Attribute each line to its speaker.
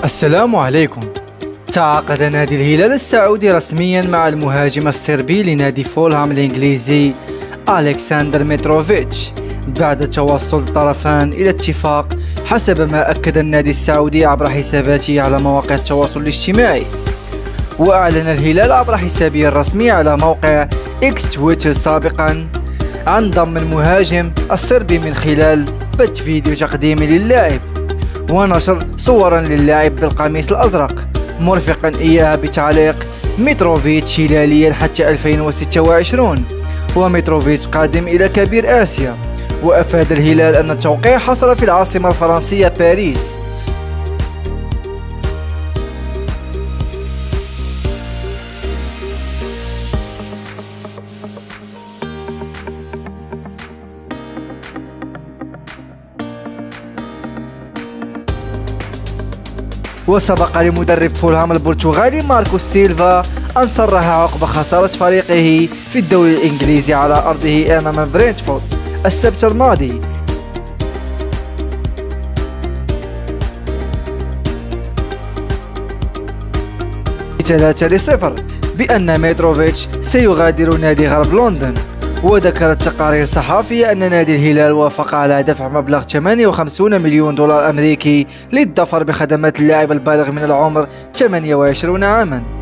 Speaker 1: السلام عليكم. تعاقد نادي الهلال السعودي رسميا مع المهاجم الصربي لنادي فولهام الإنجليزي ألكسندر متروفيتش بعد توصل الطرفان إلى اتفاق، حسب ما أكد النادي السعودي عبر حساباته على مواقع التواصل الاجتماعي. وأعلن الهلال عبر حسابه الرسمي على موقع إكس تويتر سابقا عن ضم المهاجم الصربي من خلال بث فيديو تقديمي للاعب ونشر صورا للاعب بالقميص الأزرق، مرفقا إياها بتعليق متروفيتش هلاليا حتى 2026، ومتروفيتش قادم إلى كبير آسيا. وأفاد الهلال أن التوقيع حصل في العاصمة الفرنسية باريس. وسبق لمدرب فولهام البرتغالي ماركوس سيلفا أن صرح عقب خسارة فريقه في الدوري الإنجليزي على أرضه أمام برينتفورد السبت الماضي ب3-0 بأن متروفيتش سيغادر نادي غرب لندن. وذكرت تقارير صحفية أن نادي الهلال وافق على دفع مبلغ 58 مليون دولار أمريكي للظفر بخدمات اللاعب البالغ من العمر 28 عاما.